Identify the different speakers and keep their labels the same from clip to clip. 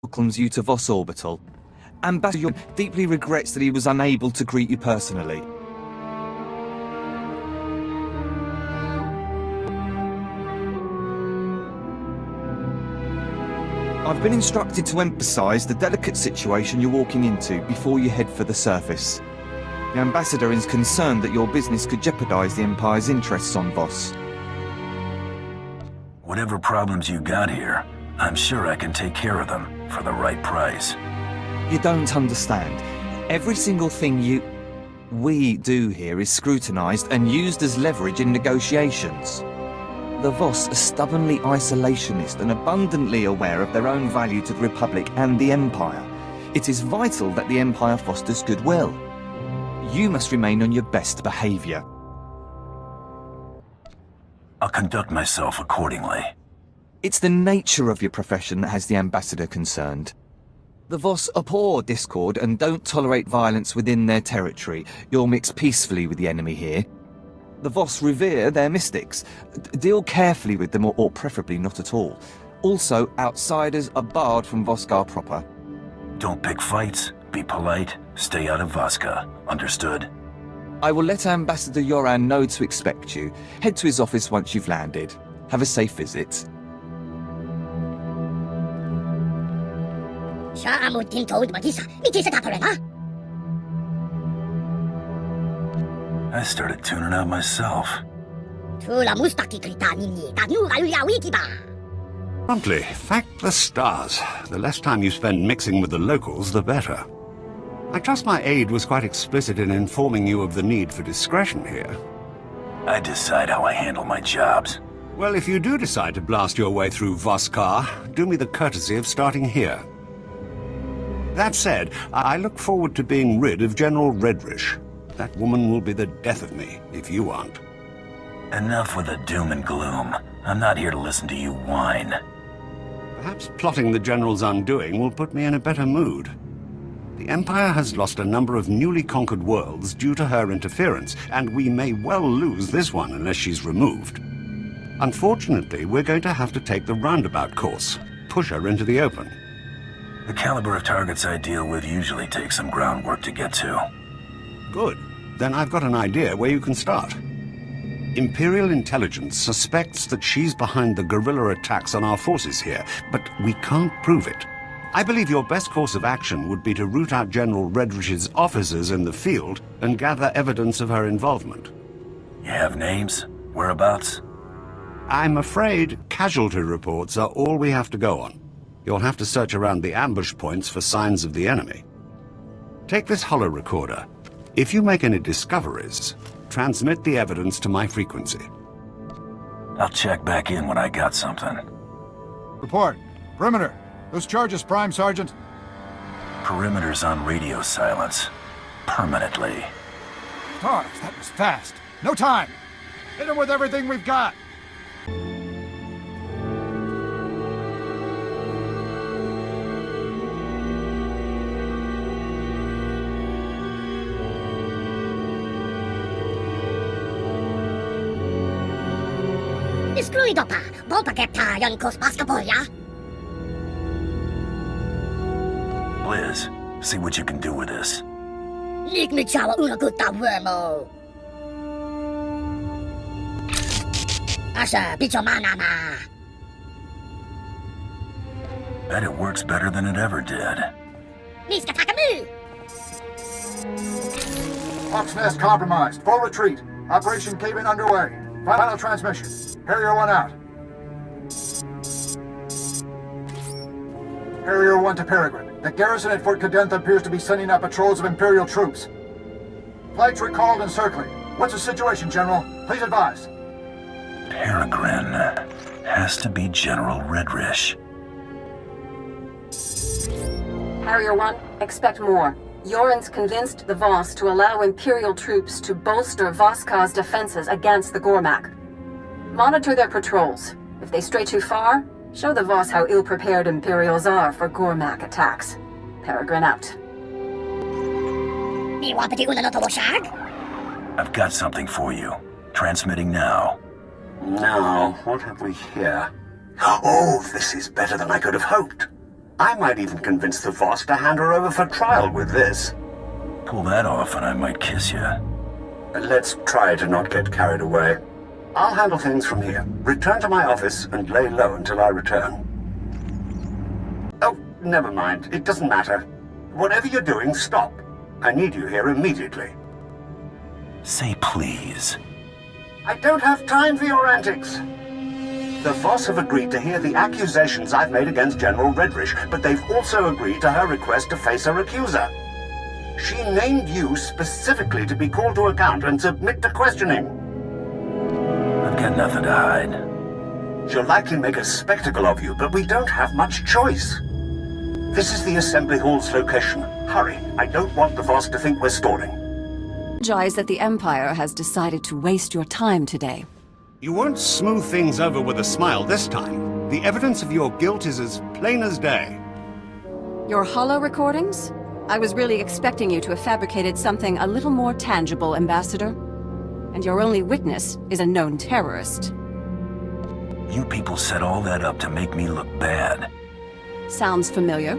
Speaker 1: welcomes you to Voss Orbital. Ambassador deeply regrets that he was unable to greet you personally. I've been instructed to emphasize the delicate situation you're walking into before you head for the surface. The Ambassador is concerned that your business could jeopardize the Empire's interests on Voss.
Speaker 2: Whatever problems you got here, I'm sure I can take care of them for the right price.
Speaker 1: You don't understand. Every single thing we do here is scrutinized and used as leverage in negotiations. The Voss are stubbornly isolationist and abundantly aware of their own value to the Republic and the Empire. It is vital that the Empire fosters goodwill. You must remain on your best behavior.
Speaker 2: I'll conduct myself accordingly.
Speaker 1: It's the nature of your profession that has the Ambassador concerned. The Voss abhor discord and don't tolerate violence within their territory. You'll mix peacefully with the enemy here. The Voss revere their mystics. Deal carefully with them, or preferably not at all. Also, outsiders are barred from Voskar proper.
Speaker 2: Don't pick fights, be polite, stay out of Voska. Understood?
Speaker 1: I will let Ambassador Yoran know to expect you. Head to his office once you've landed. Have a safe visit.
Speaker 2: I started tuning out myself.
Speaker 3: Promptly, thank the stars. The less time you spend mixing with the locals, the better. I trust my aide was quite explicit in informing you of the need for discretion here.
Speaker 2: I decide how I handle my jobs.
Speaker 3: Well, if you do decide to blast your way through Voskar, do me the courtesy of starting here. That said, I look forward to being rid of General Redrish. That woman will be the death of me, if you aren't.
Speaker 2: Enough with the doom and gloom. I'm not here to listen to you whine.
Speaker 3: Perhaps plotting the General's undoing will put me in a better mood. The Empire has lost a number of newly conquered worlds due to her interference, and we may well lose this one unless she's removed. Unfortunately, we're going to have to take the roundabout course, push her into the open.
Speaker 2: The caliber of targets I deal with usually takes some groundwork to get to.
Speaker 3: Good. Then I've got an idea where you can start. Imperial intelligence suspects that she's behind the guerrilla attacks on our forces here, but we can't prove it. I believe your best course of action would be to root out General Redrish's officers in the field and gather evidence of her involvement.
Speaker 2: You have names? Whereabouts?
Speaker 3: I'm afraid casualty reports are all we have to go on. You'll have to search around the ambush points for signs of the enemy. Take this holo recorder. If you make any discoveries, transmit the evidence to my frequency.
Speaker 2: I'll check back in when I got something.
Speaker 4: Report. Perimeter. Those charges, Prime Sergeant.
Speaker 2: Perimeter's on radio silence. Permanently.
Speaker 4: Stars, that was fast. No time. Hit them with everything we've got.
Speaker 5: Excluido pa. Volta kepta yon kos paskapolia.
Speaker 2: Liz, see what you can do with this.
Speaker 5: Lig mi chawa una gutta wormo. Asha bicho manama.
Speaker 2: Bet it works better than it ever did.
Speaker 5: Niska takamu.
Speaker 4: Hawk's Nest compromised. Full retreat. Operation Cave-In underway. Final transmission. Harrier 1 out. Harrier 1 to Peregrine. The garrison at Fort Cadentha appears to be sending out patrols of Imperial troops. Flights recalled and circling. What's the situation, General? Please advise.
Speaker 2: Peregrine has to be General Redrish.
Speaker 6: Harrier 1, expect more. Yoren's convinced the Voss to allow Imperial troops to bolster Voskar's defenses against the Gormak. Monitor their patrols. If they stray too far, show the Voss how ill-prepared Imperials are for Gormak attacks. Peregrine out.
Speaker 2: I've got something for you. Transmitting now.
Speaker 3: Now, what have we here? Oh, this is better than I could have hoped. I might even convince the Voss to hand her over for trial with this.
Speaker 2: Pull that off and I might kiss you.
Speaker 3: Let's try to not get carried away. I'll handle things from here. Return to my office and lay low until I return. Oh, never mind. It doesn't matter. Whatever you're doing, stop. I need you here immediately.
Speaker 2: Say please.
Speaker 3: I don't have time for your antics. The Voss have agreed to hear the accusations I've made against General Redrish, but they've also agreed to her request to face her accuser. She named you specifically to be called to account and submit to questioning.
Speaker 2: I've got nothing to hide.
Speaker 3: She'll likely make a spectacle of you, but we don't have much choice. This is the Assembly Hall's location. Hurry, I don't want the Voss to think we're stalling.
Speaker 7: Apologize that the Empire has decided to waste your time today.
Speaker 3: You won't smooth things over with a smile this time. The evidence of your guilt is as plain as day.
Speaker 7: Your holo recordings? I was really expecting you to have fabricated something a little more tangible, Ambassador. And your only witness is a known terrorist.
Speaker 2: You people set all that up to make me look bad.
Speaker 7: Sounds familiar.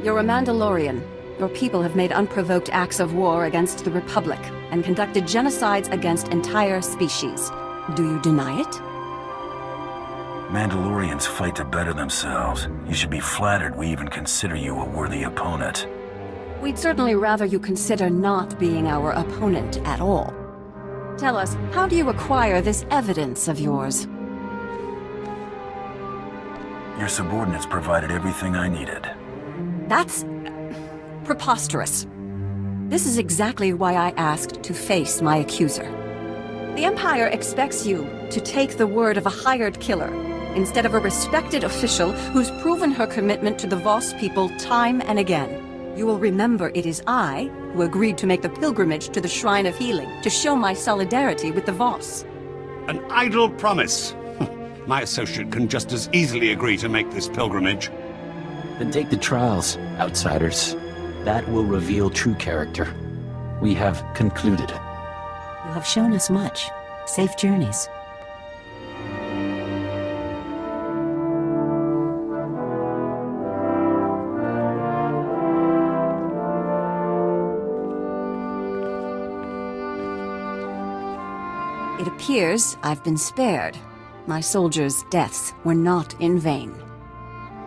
Speaker 7: You're a Mandalorian. Your people have made unprovoked acts of war against the Republic and conducted genocides against entire species. Do you deny it?
Speaker 2: Mandalorians fight to better themselves. You should be flattered we even consider you a worthy opponent.
Speaker 7: We'd certainly rather you consider not being our opponent at all. Tell us, how do you acquire this evidence of yours?
Speaker 2: Your subordinates provided everything I needed.
Speaker 7: That's preposterous. This is exactly why I asked to face my accuser. The Empire expects you to take the word of a hired killer instead of a respected official who's proven her commitment to the Voss people time and again. You will remember it is I who agreed to make the pilgrimage to the Shrine of Healing to show my solidarity with the Voss.
Speaker 3: An idle promise. My associate can just as easily agree to make this pilgrimage.
Speaker 8: Then take the trials, outsiders. That will reveal true character. We have concluded.
Speaker 9: You have shown us much. Safe journeys.
Speaker 7: It appears I've been spared. My soldiers' deaths were not in vain.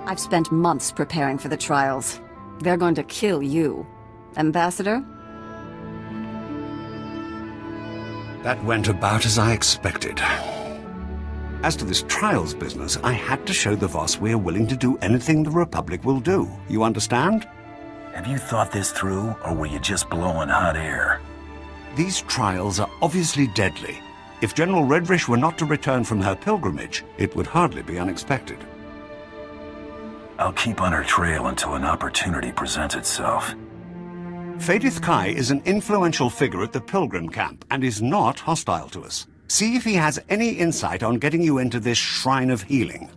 Speaker 7: I've spent months preparing for the trials. They're going to kill you. Ambassador?
Speaker 3: That went about as I expected. As to this trials business, I had to show the Voss we're willing to do anything the Republic will do. You understand?
Speaker 2: Have you thought this through, or were you just blowing hot air?
Speaker 3: These trials are obviously deadly. If General Redrish were not to return from her pilgrimage, it would hardly be unexpected.
Speaker 2: I'll keep on her trail until an opportunity presents itself.
Speaker 3: Fadith Kai is an influential figure at the pilgrim camp and is not hostile to us. See if he has any insight on getting you into this Shrine of Healing.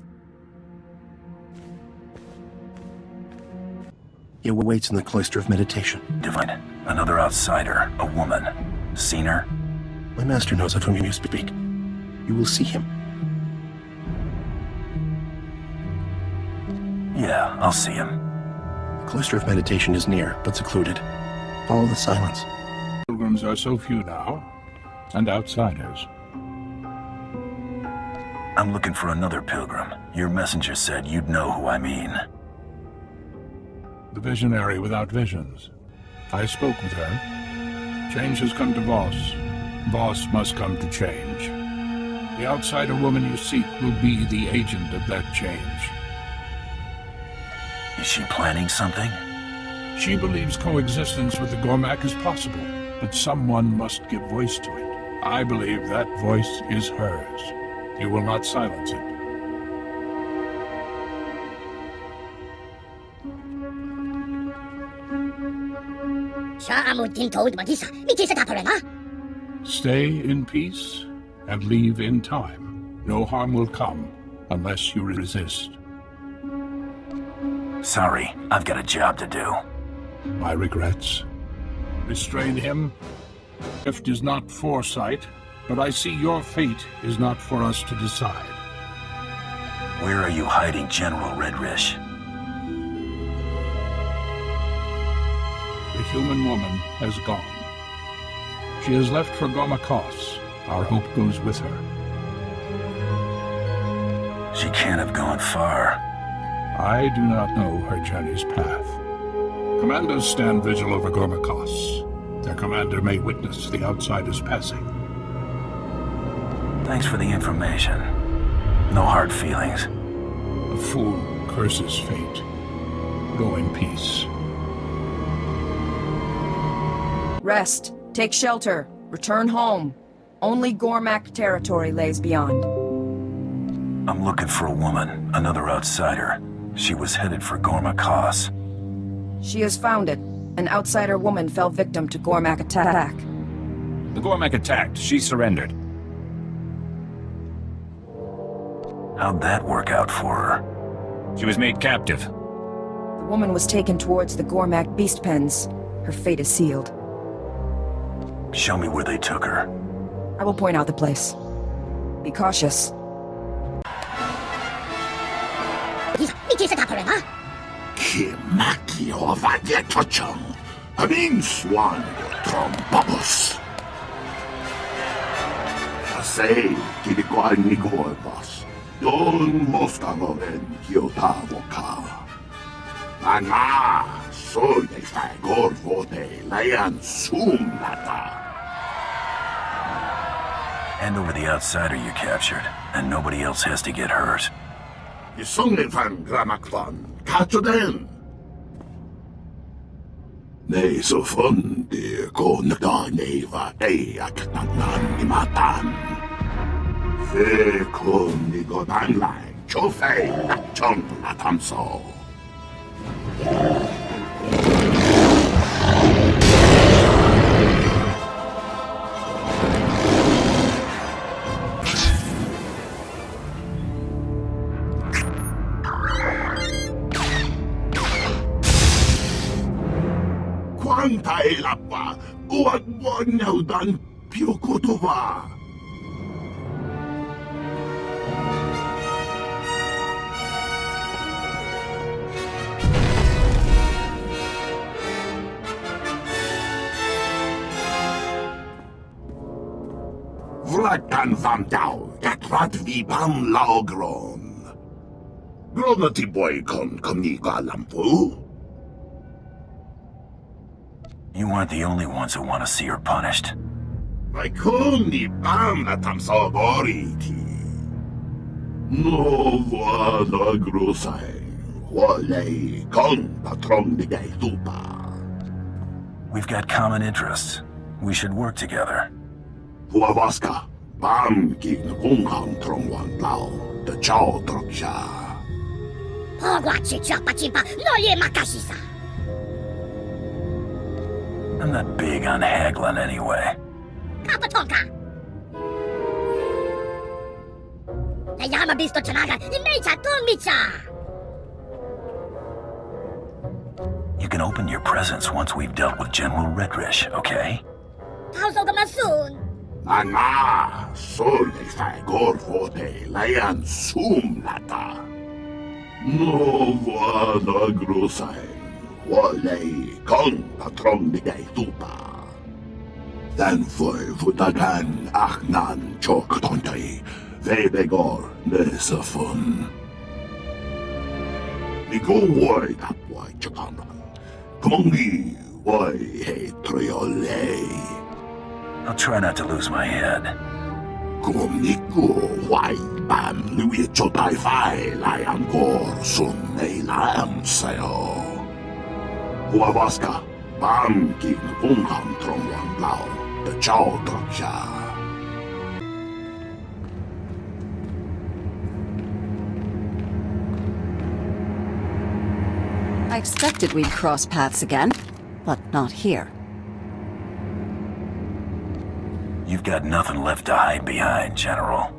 Speaker 10: He awaits in the Cloister of Meditation.
Speaker 2: Divine. Another outsider. A woman. Seen her?
Speaker 10: My master knows of whom you speak. You will see him.
Speaker 2: Yeah, I'll see him.
Speaker 10: The Cloister of Meditation is near, but secluded. Follow the silence.
Speaker 11: Pilgrims are so few now, and outsiders.
Speaker 2: I'm looking for another pilgrim. Your messenger said you'd know who I mean.
Speaker 11: The visionary without visions. I spoke with her. Change has come to Voss. Voss must come to change. The outsider woman you seek will be the agent of that change.
Speaker 2: Is she planning something?
Speaker 11: She believes coexistence with the Gormak is possible, but someone must give voice to it. I believe that voice is hers. You will not silence it. Stay in peace and leave in time. No harm will come unless you resist.
Speaker 2: Sorry, I've got a job to do.
Speaker 11: My regrets. Restrain him. Gift is not foresight, but I see your fate is not for us to decide.
Speaker 2: Where are you hiding General Redrish?
Speaker 11: human woman has gone. She has left for Gomakos. Our hope goes with her.
Speaker 2: She can't have gone far.
Speaker 11: I do not know her journey's path. Commandos stand vigil over Gomakos. Their commander may witness the outsiders passing.
Speaker 2: Thanks for the information. No hard feelings.
Speaker 11: A fool curses fate. Go in peace.
Speaker 12: Rest. Take shelter. Return home. Only Gormak territory lays beyond.
Speaker 2: I'm looking for a woman, another outsider. She was headed for Gomakos.
Speaker 12: She has found it. An outsider woman fell victim to Gormak attack.
Speaker 13: The Gormak attacked. She surrendered.
Speaker 2: How'd that work out for her?
Speaker 13: She was made captive.
Speaker 12: The woman was taken towards the Gormak beast pens. Her fate is sealed.
Speaker 2: Show me where they took her.
Speaker 12: I will point out the place. Be cautious.
Speaker 14: Kimaki ovadietochong. Amin swan trom bubbles. Say, kilikuan ni Voss. Don mostaloren kiotavoka. Ana, soy de fagor vote layan sumlata.
Speaker 2: Hand over the outsider you captured, and nobody else has to get hurt.
Speaker 14: Isungen van Gramakvan, kachoden. Nei så fundi konda neva eak nan imatan. Fe koni godan lai, chofei chong latamso. Quantai lappa, uat wanyaudan piokotova. Vlakan vam dau, gatrat vibam laogron. Gronati boy kon komnika lampu.
Speaker 2: You aren't the only ones who want to see her punished.
Speaker 14: Vai koni bam na tamso boriti. No vada grosai. Wale kon patron de tupa.
Speaker 2: We've got common interests. We should work together.
Speaker 14: Huavaska, bam kin kunghan trongwan lao, the chow troksha.
Speaker 5: Pogwachi chapa chimpa, no ye makashisa.
Speaker 2: I'm not big on haggling anyway.
Speaker 5: Kapatonka! Nayama bisto chanaga, imecha tonmicha!
Speaker 2: You can open your presents once we've dealt with General Redrish, okay?
Speaker 5: Tauso gamasun!
Speaker 14: Ana, sol fagor vote layan sumlata. No vada grosai. Wale kon patron de tupa. Dan foi vutagan achnan chok tontai. Vebegor nesafun. Nigo woi tapwai chakanan. Kongi woi he triole.
Speaker 2: I'll try not to lose my head.
Speaker 14: Kumniku wai bam lui chotai fai layan gor sun nei lam sayo. Huavaska, bam kin kunghan trongwan lao, the chow troksha.
Speaker 7: I expected we'd cross paths again, but not here.
Speaker 2: You've got nothing left to hide behind, General.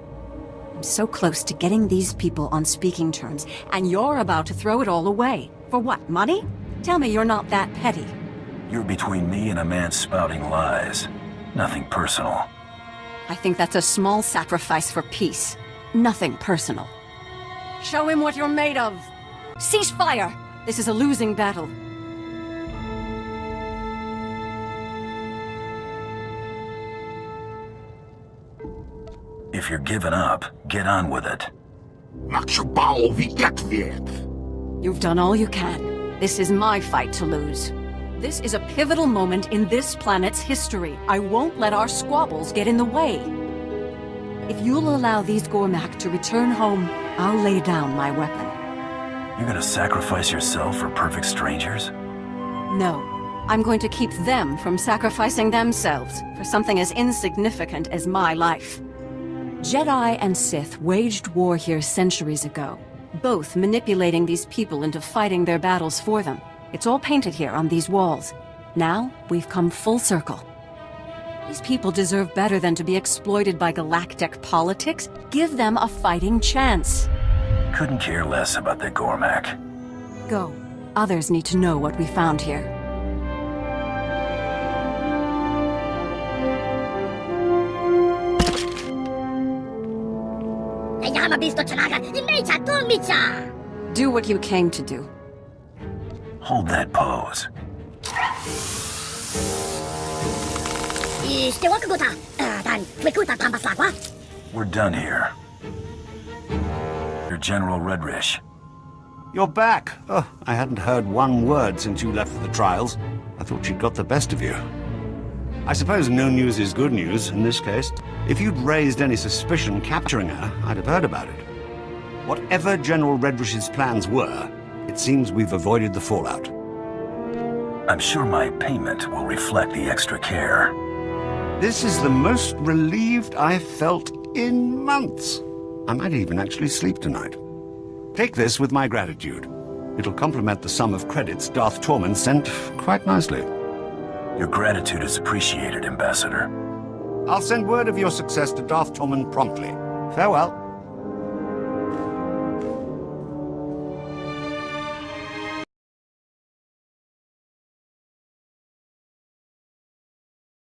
Speaker 7: I'm so close to getting these people on speaking terms, and you're about to throw it all away. For what, money? Tell me you're not that petty.
Speaker 2: You're between me and a man spouting lies. Nothing personal.
Speaker 7: I think that's a small sacrifice for peace. Nothing personal. Show him what you're made of. Cease fire! This is a losing battle.
Speaker 2: If you're giving up, get on with it.
Speaker 7: You've done all you can. This is my fight to lose. This is a pivotal moment in this planet's history. I won't let our squabbles get in the way. If you'll allow these Gormak to return home, I'll lay down my weapon.
Speaker 2: You're gonna sacrifice yourself for perfect strangers?
Speaker 7: No. I'm going to keep them from sacrificing themselves for something as insignificant as my life. Jedi and Sith waged war here centuries ago, both manipulating these people into fighting their battles for them. It's all painted here on these walls. Now, we've come full circle. These people deserve better than to be exploited by galactic politics. Give them a fighting chance.
Speaker 2: Couldn't care less about the Gormak.
Speaker 7: Go. Others need to know what we found here. Do what you came to do.
Speaker 2: Hold that pose. We're done here. You're General Redrish.
Speaker 3: You're back. Oh, I hadn't heard one word since you left for the trials. I thought she'd got the best of you. I suppose no news is good news in this case. If you'd raised any suspicion capturing her, I'd have heard about it. Whatever General Redrish's plans were, it seems we've avoided the fallout.
Speaker 2: I'm sure my payment will reflect the extra care.
Speaker 3: This is the most relieved I've felt in months. I might even actually sleep tonight. Take this with my gratitude. It'll complement the sum of credits Darth Tormund sent quite nicely.
Speaker 2: Your gratitude is appreciated, Ambassador.
Speaker 3: I'll send word of your success to Darth Tormund promptly. Farewell.